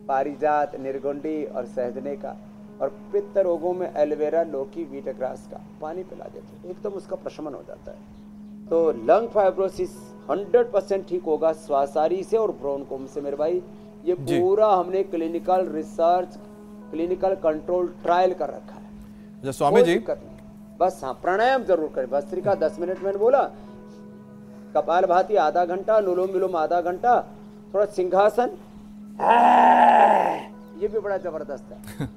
पारिजात, निर्गुंडी और सहजने का, और पित्त रोगों में एलोवेरा, लौकी, वीटग्रास का पानी पिला देते हैं, एकदम उसका प्रशमन हो जाता है। तो लंग फाइब्रोसिस 100% ठीक होगा श्वासारी से और ब्रोंकोम से मेरे भाई। ये पूरा हमने clinical research, clinical control trial कर रखा है। स्वामी जी बस हाँ, प्राणायाम जरूर करें। भस्त्रिका 10 मिनट मैंने बोला, कपालभाति आधा घंटा, अनुलोम विलोम आधा घंटा, थोड़ा सिंहासन, ये भी बड़ा जबरदस्त है।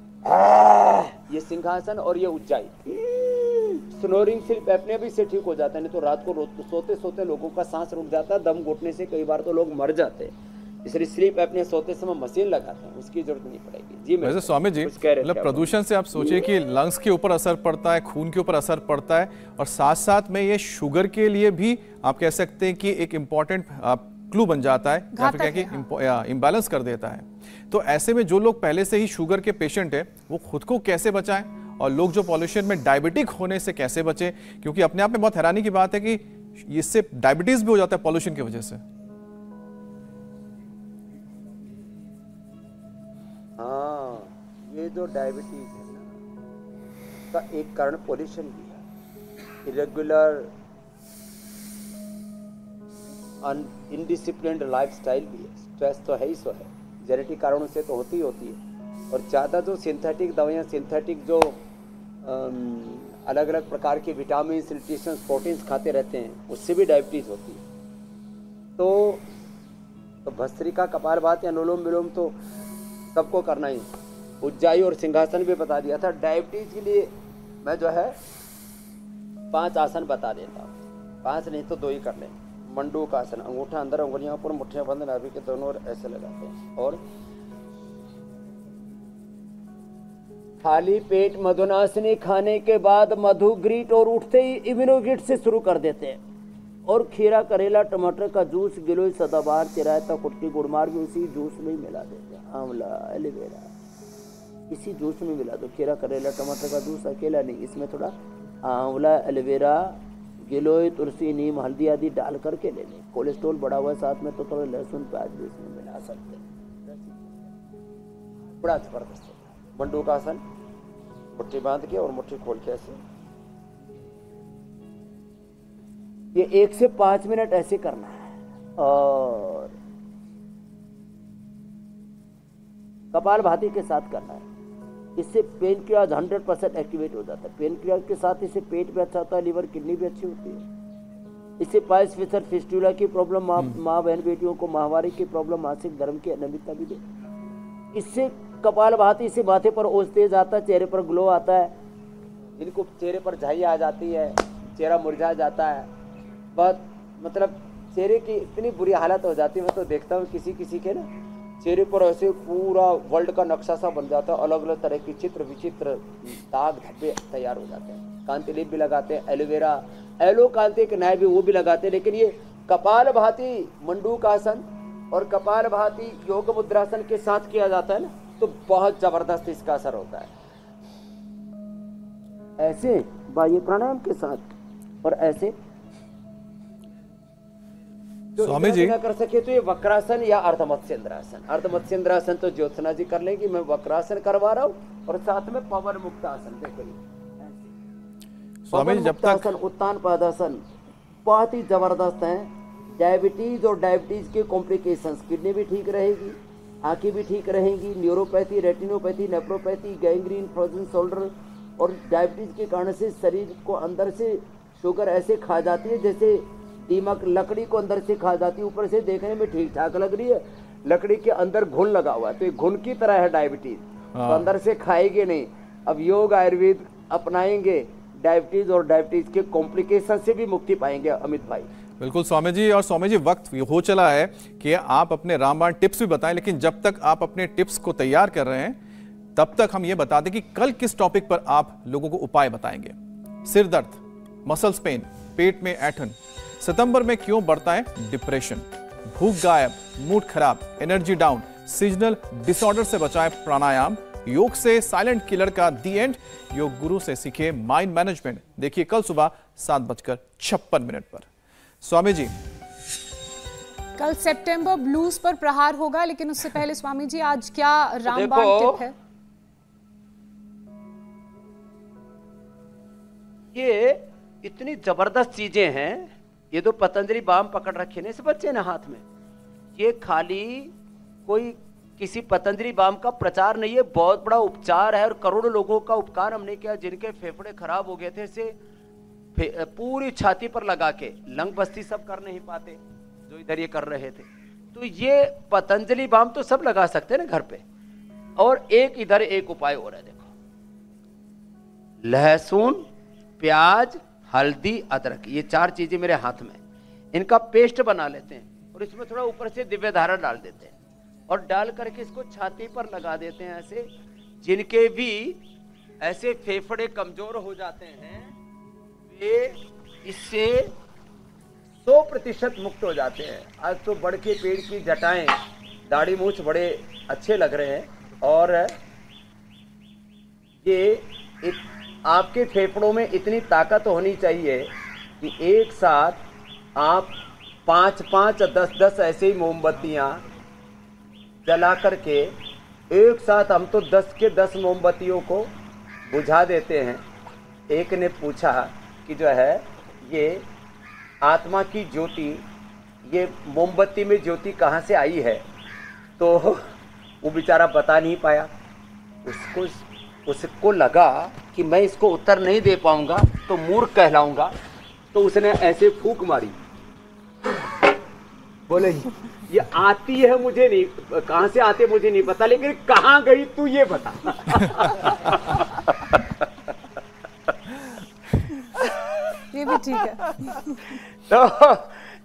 ये सिंहासन और ये उज्जाई, स्नोरिंग स्लीप एपनिया भी से ठीक हो जाता है। नहीं तो रात को सोते सोते लोगों का सांस रुक जाता है, दम घुटने से कई बार तो लोग मर जाते हैं। इसलिए स्लीप एपनिया सोते समय मशीन लगाते हैं, उसकी जरूरत नहीं पड़ेगी। जी वैसे स्वामी जी, मतलब प्रदूषण से आप सोचिए कि लंग्स के ऊपर असर पड़ता है, खून के ऊपर असर पड़ता है, और साथ साथ में ये शुगर के लिए भी आप कह सकते हैं कि एक इम्पॉर्टेंट क्लू बन जाता है, या फिर क्या कि इम्बैलेंस कर देता है। तो ऐसे में जो लोग पहले से ही शुगर के पेशेंट है, वो खुद को कैसे बचाएं, और लोग जो पॉल्यूशन में डायबिटिक होने से कैसे बचें? क्योंकि अपने आप में बहुत हैरानी की बात है कि इससे डायबिटीज भी हो जाता है पॉल्यूशन की वजह से। हाँ, ये जो डायबिटीज है ना, का एक कारण पॉल्यूशन भी है। इरेगुलर इनडिसिप्लिन्ड लाइफस्टाइल भी है, स्ट्रेस तो है ही सो है, जेनेटिक कारणों से तो होती है। और ज़्यादा जो सिंथेटिक दवाइयाँ, सिंथेटिक जो अलग अलग प्रकार के विटामिन, न्यूट्रिशंस, प्रोटीन्स खाते रहते हैं, उससे भी डायबिटीज़ होती है। तो भस्त्रिका, कपालभाति, अनुलोम विलोम तो सबको करना ही। उज्जाई और सिंहासन भी बता दिया था। डायबिटीज़ के लिए मैं जो है 5 आसन बता देता हूँ, 5 नहीं तो 2 ही कर लें। मंडूक आसन, अंगूठा अंदर, उंगलियां ऊपर, मुट्ठियां बंद, नाभि के दोनों ओर ऐसे लगाते हैं। और खाली पेट मधुनासिनी खाने के बाद मधु ग्रीट और उठते ही इम्यूनोग्रीट से शुरू कर देते हैं। और खीरा, करेला, टमाटर का जूस, गिलोय, सदाबहार, चिरायता, कुटकी, गुड़मार भी उसी जूस में मिला देते हैं। आंवला, एलोवेरा इसी जूस में मिला दो। खीरा, करेला, टमाटर का जूस अकेला नहीं, इसमें थोड़ा आंवला, एलोवेरा, गिलोय, तुलसी, नीम, हल्दी आदि डाल करके ले लें। कोलेस्ट्रॉल बढ़ा हुआ है साथ में तो थोड़ा लहसुन, प्याज भी इसमें मिला सकते हैं। बड़ा जबरदस्त होता है। मंडूकासन, मुट्ठी बांध के और मुट्ठी खोल के ऐसे, ये 1 से 5 मिनट ऐसे करना है। और कपालभाति के साथ करना है। इससे पेनक्रियाज 100% एक्टिवेट हो जाता है। पेनक्रियाज के साथ इससे पेट भी अच्छा होता है, लिवर, किडनी भी अच्छी होती है। इससे पाइल्स, फिशर, फिस्टुला की प्रॉब्लम, माँ बहन बेटियों को माहवारी की प्रॉब्लम, मासिक धर्म की अनियमितता भी दे। इससे कपालभाति से माथे पर ओज तेज आता है, चेहरे पर ग्लो आता है। जिनको चेहरे पर झाई आ जाती है, चेहरा मुरझा जाता है, बहुत मतलब चेहरे की इतनी बुरी हालत हो जाती है। मैं तो देखता हूँ किसी के ना चेहरे पर ऐसे पूरा वर्ल्ड का नक्शा सा बन जाता है, अलग अलग तरह की चित्र विचित्र दाग धब्बे तैयार हो जाते हैं। कांति लेप भी लगाते हैं, एलोवेरा, एलो कांति के न्याय भी वो भी लगाते हैं। लेकिन ये कपालभाति मंडूकासन और कपालभाति योग मुद्रासन के साथ किया जाता है ना, तो बहुत जबरदस्त इसका असर होता है। ऐसे बाह्य प्राणायाम के साथ और ऐसे स्वामी जी कर सके तो ये वक्रासन या अर्धमत्स्येंद्रासन। अर्धमत्स्येंद्रासन तो ज्योत्सना जी कर लेगी, मैं वक्रासन करवा रहा हूँ और साथ में पवन मुक्तासन। देखो स्वामी जी, जब तक उत्तान पादासन बहुत ही जबरदस्त है। डायबिटीज और डायबिटीज के कॉम्प्लिकेशंस, किडनी भी ठीक रहेगी, आंखें भी ठीक रहेंगी, neuropathy, retinopathy, nephropathy, gangrene, frozen shoulder. और डायबिटीज के कारण से शरीर को अंदर से शुगर ऐसे खा जाती है जैसे दीमक लकड़ी को अंदर से खा जाती है। ऊपर से देखने में ठीक ठाक लग रही है, लकड़ी के अंदर घुन लगा हुआ है, तो ये घुन की तरह है डायबिटीज, तो अंदर से खाएंगे नहीं। अब योग आयुर्वेद अपनाएंगे, डायबिटीज और डायबिटीज के कॉम्प्लिकेशन से भी मुक्ति पाएंगे अमित भाई। बिल्कुल स्वामी जी। और स्वामी जी, वक्त हो चला है कि आप अपने रामबाण टिप्स भी बताएं, लेकिन जब तक आप अपने टिप्स को तैयार कर रहे हैं तब तक हम ये बता दें कि कल किस टॉपिक पर आप लोगों को उपाय बताएंगे। सिर दर्द, मसल्स पेन, पेट में ऐंठन, सितंबर में क्यों बढ़ता है डिप्रेशन, भूख गायब, मूड खराब, एनर्जी डाउन, सीजनल डिसऑर्डर से बचाएं प्राणायाम। योग से साइलेंट किलर का दी एंड। योग गुरु से सीखे माइंड मैनेजमेंट। देखिए कल सुबह 7:56 पर। स्वामी जी, कल सितंबर ब्लूज पर प्रहार होगा, लेकिन उससे पहले स्वामी जी आज क्या रामबाण टिप है? ये इतनी जबरदस्त चीजें हैं। ये तो पतंजलि बाम पकड़ रखे ने इस बच्चे ने हाथ में। ये खाली कोई किसी पतंजलि बाम का प्रचार नहीं है, बहुत बड़ा उपचार है और करोड़ों लोगों का उपकार हमने किया जिनके फेफड़े खराब हो गए थे। इसे पूरी छाती पर लगा के, लंग बस्ती सब कर नहीं पाते जो इधर ये कर रहे थे, तो ये पतंजलि बाम तो सब लगा सकते हैं ना घर पे। और एक इधर एक उपाय हो रहा है, देखो, लहसुन, प्याज, हल्दी, अदरक, ये 4 चीजें मेरे हाथ में, इनका पेस्ट बना लेते हैं और इसमें थोड़ा ऊपर से दिव्य धारा डाल देते हैं और डाल करके इसको छाती पर लगा देते हैं। ऐसे जिनके भी ऐसे फेफड़े कमजोर हो जाते हैं वे इससे 100% मुक्त हो जाते हैं। आज तो बड़ के पेड़ की जटाएं, दाढ़ी मूछ बड़े अच्छे लग रहे हैं और ये आपके फेफड़ों में इतनी ताकत होनी चाहिए कि एक साथ आप 5-5, 10-10 ऐसे ही मोमबत्तियां जला करके एक साथ, हम तो 10 के 10 मोमबत्तियों को बुझा देते हैं। एक ने पूछा कि जो है ये आत्मा की ज्योति, ये मोमबत्ती में ज्योति कहाँ से आई है, तो वो बेचारा बता नहीं पाया। उसको लगा कि मैं इसको उत्तर नहीं दे पाऊंगा तो मूर्ख कहलाऊंगा, तो उसने ऐसे फूंक मारी, बोले ये आती है मुझे नहीं, कहां से आते मुझे नहीं पता, लेकिन कहां गई तू ये बता। ये भी ठीक है। तो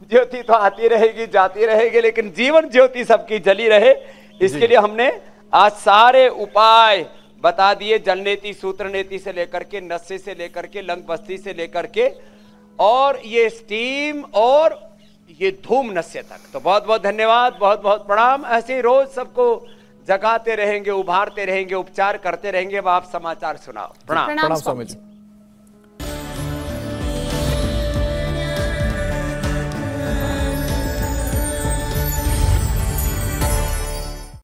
ज्योति तो आती रहेगी, जाती रहेगी, लेकिन जीवन ज्योति सबकी जली रहे, इसके लिए हमने आज सारे उपाय बता दिए। जलनेति, सूत्र नेति से लेकर के, नशे से लेकर के, लंग बस्ती से लेकर के, और ये स्टीम और ये धूम नस्य तक। तो बहुत बहुत धन्यवाद, बहुत बहुत प्रणाम। ऐसे ही रोज सबको जगाते रहेंगे, उभारते रहेंगे, उपचार करते रहेंगे। अब आप समाचार सुनाओ। प्रणाम। प्रणाम स्वामी जी।